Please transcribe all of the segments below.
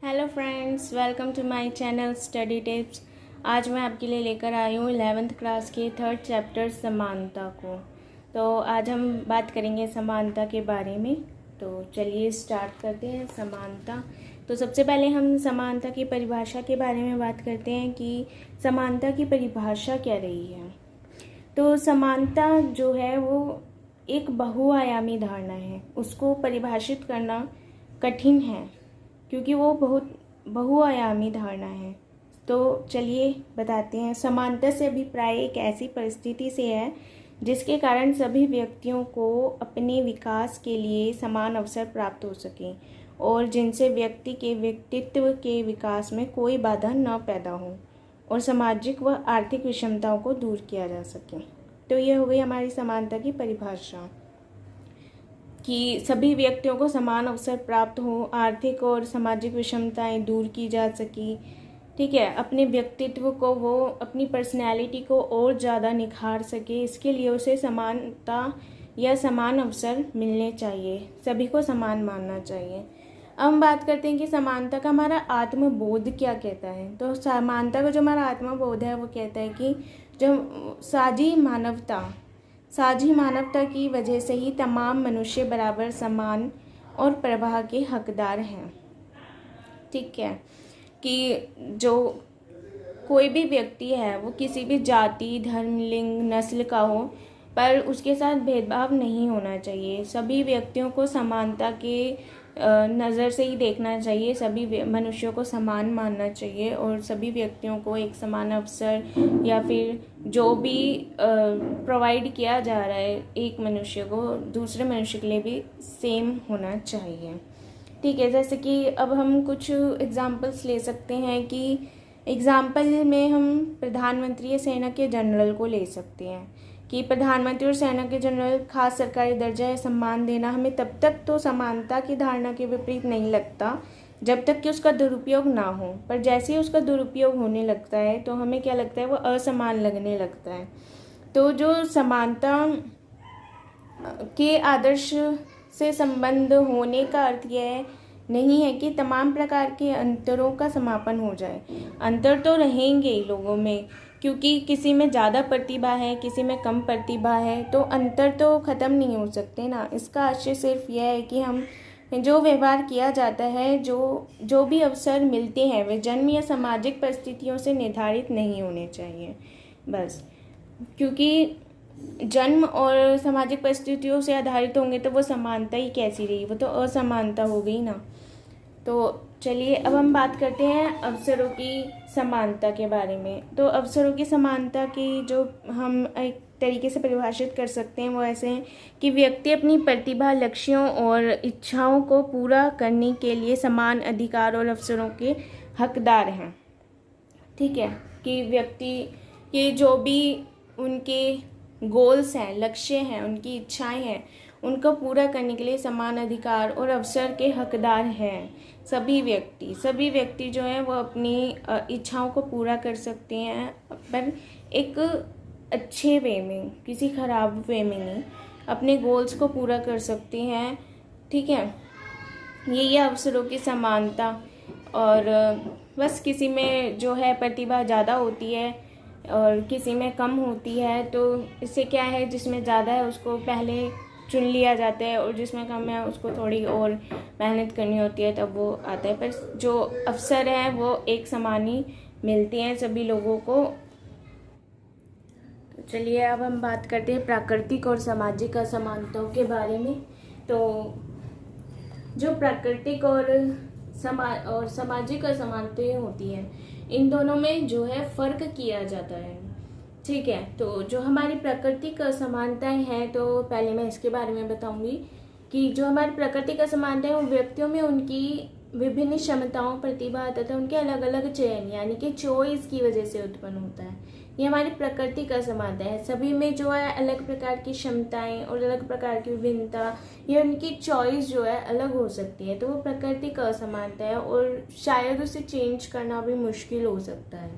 Hello friends, welcome to my channel study tips. आज मैं आपके लिए लेकर आई हूँ 11th क्लास के 3rd चैप्टर समानता को। तो आज हम बात करेंगे समानता के बारे में। तो चलिए स्टार्ट करते हैं। समानता, तो सबसे पहले हम समानता की परिभाषा के बारे में बात करते हैं कि समानता की परिभाषा क्या रही है। तो समानता जो है वो एक बहुआयामी धारणा है, उसको परिभाषित करना कठिन है क्योंकि वो बहुत बहुआयामी धारणा है। तो चलिए बताते हैं। समानता से अभिप्राय एक ऐसी परिस्थिति से है जिसके कारण सभी व्यक्तियों को अपने विकास के लिए समान अवसर प्राप्त हो सके और जिनसे व्यक्ति के व्यक्तित्व के विकास में कोई बाधा न पैदा हो और सामाजिक व आर्थिक विषमताओं को दूर किया जा सके। तो ये हो गई हमारी समानता की परिभाषा कि सभी व्यक्तियों को समान अवसर प्राप्त हो, आर्थिक और सामाजिक विषमताएं दूर की जा सकी। ठीक है, अपने व्यक्तित्व को, वो अपनी पर्सनैलिटी को और ज़्यादा निखार सके, इसके लिए उसे समानता या समान अवसर मिलने चाहिए, सभी को समान मानना चाहिए। अब हम बात करते हैं कि समानता का हमारा आत्मबोध क्या कहता है। तो समानता का जो हमारा आत्मबोध है वो कहता है कि जो साझी मानवता की वजह से ही तमाम मनुष्य बराबर समान और प्रवाह के हकदार हैं। ठीक है, कि जो कोई भी व्यक्ति है वो किसी भी जाति, धर्म, लिंग, नस्ल का हो, पर उसके साथ भेदभाव नहीं होना चाहिए। सभी व्यक्तियों को समानता के नज़र से ही देखना चाहिए, सभी मनुष्यों को समान मानना चाहिए और सभी व्यक्तियों को एक समान अवसर या फिर जो भी प्रोवाइड किया जा रहा है एक मनुष्य को, दूसरे मनुष्य के लिए भी सेम होना चाहिए। ठीक है, जैसे कि अब हम कुछ एग्जांपल्स ले सकते हैं कि एग्जाम्पल में हम प्रधानमंत्री या सेना के जनरल को ले सकते हैं कि प्रधानमंत्री और सेना के जनरल खास सरकारी दर्जा या सम्मान देना हमें तब तक तो समानता की धारणा के विपरीत नहीं लगता जब तक कि उसका दुरुपयोग ना हो, पर जैसे ही उसका दुरुपयोग होने लगता है तो हमें क्या लगता है, वो असमान लगने लगता है। तो जो समानता के आदर्श से संबंध होने का अर्थ यह नहीं है कि तमाम प्रकार के अंतरों का समापन हो जाए। अंतर तो रहेंगे ही लोगों में, क्योंकि किसी में ज़्यादा प्रतिभा है, किसी में कम प्रतिभा है, तो अंतर तो ख़त्म नहीं हो सकते ना। इसका आशय सिर्फ यह है कि हम जो व्यवहार किया जाता है, जो भी अवसर मिलते हैं, वे जन्म या सामाजिक परिस्थितियों से निर्धारित नहीं होने चाहिए बस। क्योंकि जन्म और सामाजिक परिस्थितियों से आधारित होंगे तो वो समानता ही कैसी रही, वो तो असमानता हो गई ना। तो चलिए अब हम बात करते हैं अवसरों की समानता के बारे में। तो अवसरों की समानता की जो हम एक तरीके से परिभाषित कर सकते हैं वो ऐसे हैं कि व्यक्ति अपनी प्रतिभा, लक्ष्यों और इच्छाओं को पूरा करने के लिए समान अधिकार और अवसरों के हकदार हैं। ठीक है, कि व्यक्ति के जो भी उनके गोल्स हैं, लक्ष्य हैं, उनकी इच्छाएं हैं, उनको पूरा करने के लिए समान अधिकार और अवसर के हकदार हैं सभी व्यक्ति जो हैं वो अपनी इच्छाओं को पूरा कर सकते हैं, पर एक अच्छे वे में, किसी खराब वे में नहीं, अपने गोल्स को पूरा कर सकते हैं। ठीक है, ये अवसरों की समानता। और बस किसी में जो है प्रतिभा ज़्यादा होती है और किसी में कम होती है, तो इससे क्या है, जिसमें ज़्यादा है उसको पहले चुन लिया जाता है और जिसमें कम है उसको थोड़ी और मेहनत करनी होती है तब वो आता है। पर जो अवसर है वो एक समान ही मिलते हैं सभी लोगों को। तो चलिए अब हम बात करते हैं प्राकृतिक और सामाजिक असमानताओं के बारे में। तो जो प्राकृतिक और सामाजिक असमानताएं होती हैं, इन दोनों में जो है फ़र्क किया जाता है। ठीक है, तो जो हमारी प्राकृतिक असमानताएं हैं, तो पहले मैं इसके बारे में बताऊंगी कि जो हमारी प्राकृतिक असमानताएं वो व्यक्तियों में उनकी विभिन्न क्षमताओं, प्रतिभा तथा उनके अलग अलग चयन यानी कि चॉइस की वजह से उत्पन्न होता है। ये हमारी प्राकृतिक असमानता है। सभी में जो है अलग प्रकार की क्षमताएं और अलग प्रकार की विभिन्नता या उनकी चॉइस जो है अलग हो सकती है, तो वो प्राकृतिक असमानता है और शायद उसे चेंज करना भी मुश्किल हो सकता है।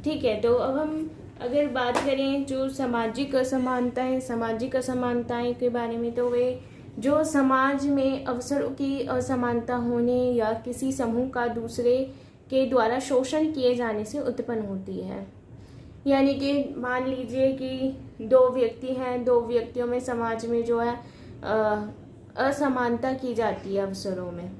ठीक है, तो अब हम अगर बात करें जो सामाजिक असमानताएं के बारे में, तो वे जो समाज में अवसरों की असमानता होने या किसी समूह का दूसरे के द्वारा शोषण किए जाने से उत्पन्न होती है। यानी कि मान लीजिए कि दो व्यक्ति हैं, दो व्यक्तियों में समाज में जो है असमानता की जाती है अवसरों में,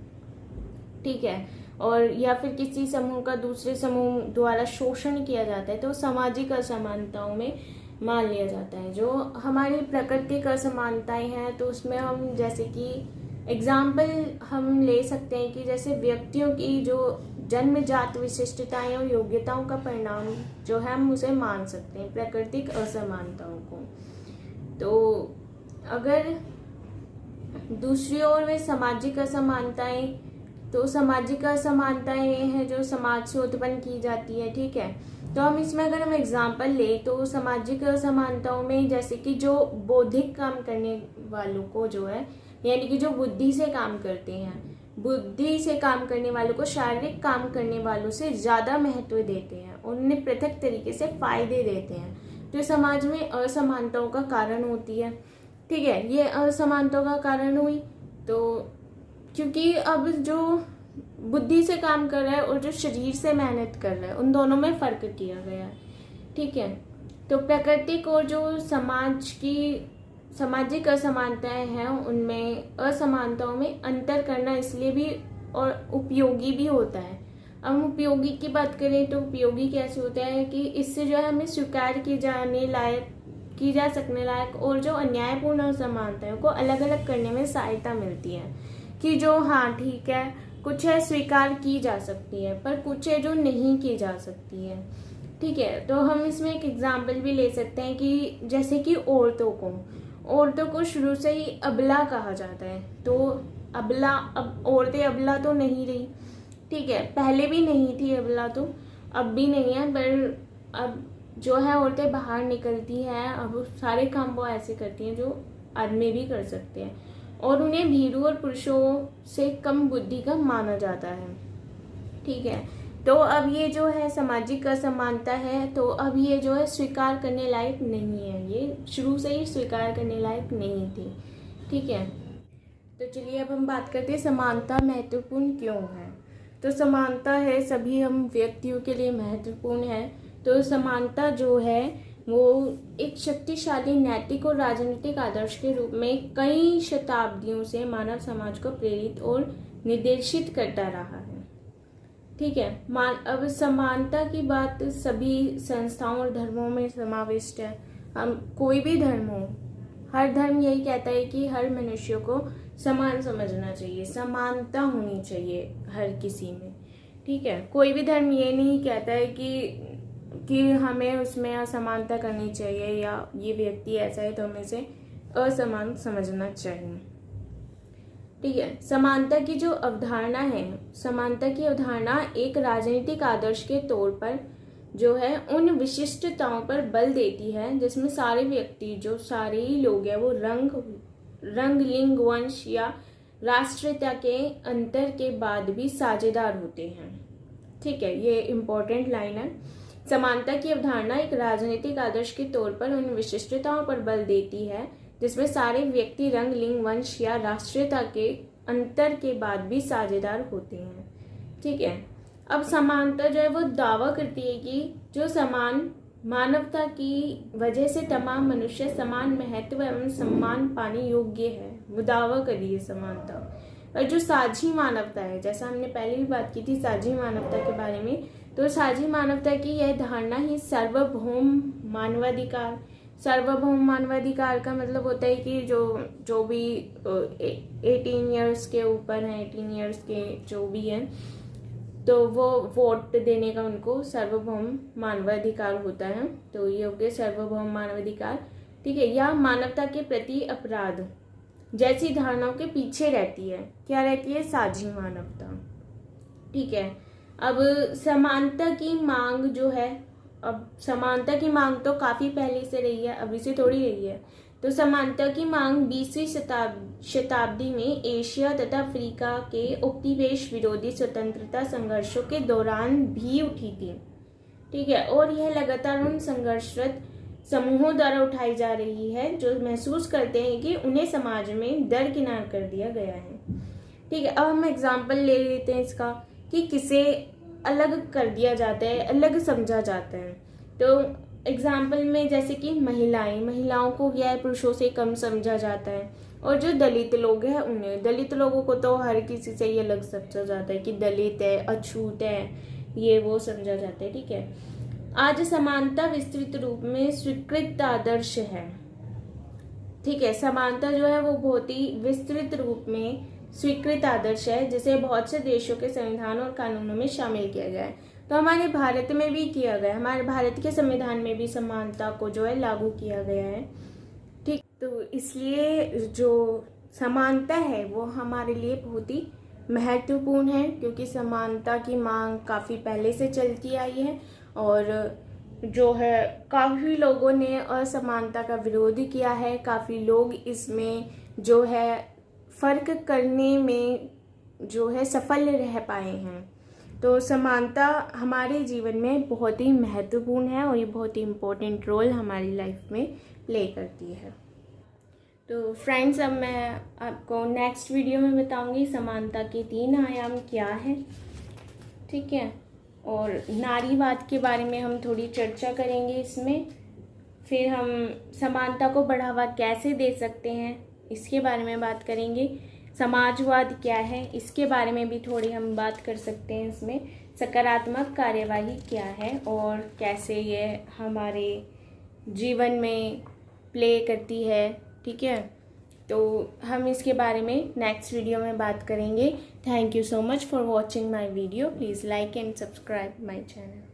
ठीक है, और या फिर किसी समूह का दूसरे समूह द्वारा शोषण किया जाता है, तो सामाजिक असमानताओं में मान लिया जाता है। जो हमारी प्राकृतिक असमानताएं हैं, तो उसमें हम जैसे कि एग्जाम्पल हम ले सकते हैं कि जैसे व्यक्तियों की जो जन्मजात विशिष्टताएं और योग्यताओं का परिणाम जो है हम उसे मान सकते हैं प्राकृतिक असमानताओं को। तो अगर दूसरी ओर में सामाजिक असमानताएं, तो सामाजिक असमानताएं ये हैं जो समाज से उत्पन्न की जाती है, ठीक है। तो हम इसमें अगर हम एग्जाम्पल ले तो सामाजिक असमानताओं में जैसे कि जो बौद्धिक काम करने वालों को जो है, यानी कि जो बुद्धि से काम करते हैं, बुद्धि से काम करने वालों को शारीरिक काम करने वालों से ज्यादा महत्व देते हैं, उन्हें पृथक तरीके से फायदे देते हैं, जो समाज में असमानताओं का कारण होती है, ठीक है। ये असमानताओं का कारण हुई तो क्योंकि अब जो बुद्धि से काम कर रहा है और जो शरीर से मेहनत कर रहा है, उन दोनों में फर्क किया गया है, ठीक है। तो प्राकृतिक और जो सामाजिक असमानताएं हैं, उनमें असमानताओं में अंतर करना इसलिए भी और उपयोगी भी होता है। अब हम उपयोगी की बात करें तो उपयोगी कैसे होता है कि इससे जो है हमें स्वीकार की जा सकने लायक और जो अन्यायपूर्ण असमानताओं को अलग अलग करने में सहायता मिलती है, कि जो हाँ ठीक है कुछ है स्वीकार की जा सकती है, पर कुछ है जो नहीं की जा सकती है, ठीक है। तो हम इसमें एक एग्जाम्पल भी ले सकते हैं कि जैसे कि औरतों को शुरू से ही अबला कहा जाता है। तो अबला, अब औरतें अबला तो नहीं रही, ठीक है, पहले भी नहीं थी अबला, तो अब भी नहीं है, पर अब जो है औरतें बाहर निकलती हैं, अब सारे काम वो ऐसे करती हैं जो आदमी भी कर सकते हैं, और उन्हें भीरू और पुरुषों से कम बुद्धि का माना जाता है, ठीक है। तो अब ये जो है सामाजिक असमानता है, तो अब ये जो है स्वीकार करने लायक नहीं है, ये शुरू से ही स्वीकार करने लायक नहीं थी, ठीक है। तो चलिए अब हम बात करते हैं समानता महत्वपूर्ण क्यों है। तो समानता है सभी हम व्यक्तियों के लिए महत्वपूर्ण है। तो समानता जो है वो एक शक्तिशाली नैतिक और राजनीतिक आदर्श के रूप में कई शताब्दियों से मानव समाज को प्रेरित और निर्देशित करता रहा है, ठीक है। अब समानता की बात सभी संस्थाओं और धर्मों में समाविष्ट है। हम कोई भी धर्म हो, हर धर्म यही कहता है कि हर मनुष्य को समान समझना चाहिए, समानता होनी चाहिए हर किसी में, ठीक है। कोई भी धर्म ये नहीं कहता है कि हमें उसमें असमानता करनी चाहिए या ये व्यक्ति ऐसा है तो हमें इसे असमान समझना चाहिए, ठीक है। समानता की जो अवधारणा है, समानता की अवधारणा एक राजनीतिक आदर्श के तौर पर जो है उन विशिष्टताओं पर बल देती है जिसमें सारे व्यक्ति, जो सारे ही लोग हैं, वो रंग, लिंग, वंश या राष्ट्रीयता के अंतर के बाद भी साझेदार होते हैं, ठीक है। ये इम्पोर्टेंट लाइन है। समानता की अवधारणा एक राजनीतिक आदर्श के तौर पर उन विशिष्टताओं पर बल देती है जिसमें सारे व्यक्ति रंग, लिंग, वंश या राष्ट्रीयता के अंतर के बाद भी साझेदार होते हैं, ठीक है। अब समानता जो है वो दावा करती है कि जो समान मानवता की वजह से तमाम मनुष्य समान महत्व एवं सम्मान पाने योग्य है, वो दावा कर रही है समानता। और जो साझी मानवता है, जैसा हमने पहले भी बात की थी साझी मानवता के बारे में, तो साझी मानवता की यह धारणा ही सार्वभौम मानवाधिकार का मतलब होता है कि जो भी 18 ईयर्स के ऊपर हैं, 18 ईयर्स के जो भी हैं, तो वो वोट देने का उनको सार्वभौम मानवाधिकार होता है। तो ये हो गया सार्वभौम मानवाधिकार, ठीक है। या मानवता के प्रति अपराध जैसी धारणाओं के पीछे रहती है, क्या रहती है? साझी मानवता, ठीक है। अब समानता की मांग जो है, अब समानता की मांग तो काफी पहले से रही है, अभी से थोड़ी रही है। तो समानता की मांग 20वीं शताब्दी में एशिया तथा अफ्रीका के उपनिवेश विरोधी स्वतंत्रता संघर्षों के दौरान भी उठी थी, ठीक है। और यह लगातार उन संघर्षरत समूहों द्वारा उठाई जा रही है, जो महसूस करते हैं कि उन्हें समाज में दरकिनार कर दिया गया है। ठीक है, अब हम एग्जाम्पल ले लेते हैं इसका कि किसे अलग कर दिया जाता है, अलग समझा जाता है। तो एग्जाम्पल में जैसे कि महिलाओं को क्या है, पुरुषों से कम समझा जाता है, और जो दलित लोग हैं उन्हें, दलित लोगों को तो हर किसी से ये अलग समझा जाता है कि दलित है, अछूत है, ये वो समझा जाता है। ठीक है, आज समानता विस्तृत रूप में स्वीकृत आदर्श है। ठीक है, समानता जो है वो बहुत ही विस्तृत रूप में स्वीकृत आदर्श है, जिसे बहुत से देशों के संविधान और कानूनों में शामिल किया गया है। तो हमारे भारत में भी किया गया, हमारे भारत के संविधान में भी समानता को जो है लागू किया गया है। ठीक, तो इसलिए जो समानता है वो हमारे लिए बहुत ही महत्वपूर्ण है, क्योंकि समानता की मांग काफ़ी पहले से चलती आई है, और जो है काफ़ी लोगों ने असमानता का विरोध किया है। काफ़ी लोग इसमें जो है फ़र्क करने में जो है सफल रह पाए हैं। तो समानता हमारे जीवन में बहुत ही महत्वपूर्ण है, और ये बहुत ही इम्पोर्टेंट रोल हमारी लाइफ में प्ले करती है। तो फ्रेंड्स, अब मैं आपको नेक्स्ट वीडियो में बताऊंगी समानता के 3 आयाम क्या हैं। ठीक है, और नारीवाद के बारे में हम थोड़ी चर्चा करेंगे इसमें। फिर हम समानता को बढ़ावा कैसे दे सकते हैं इसके बारे में बात करेंगे। समाजवाद क्या है इसके बारे में भी थोड़ी हम बात कर सकते हैं। इसमें सकारात्मक कार्यवाही क्या है और कैसे ये हमारे जीवन में प्ले करती है। ठीक है, तो हम इसके बारे में नेक्स्ट वीडियो में बात करेंगे। Thank you so much for watching my video. Please like and subscribe my channel.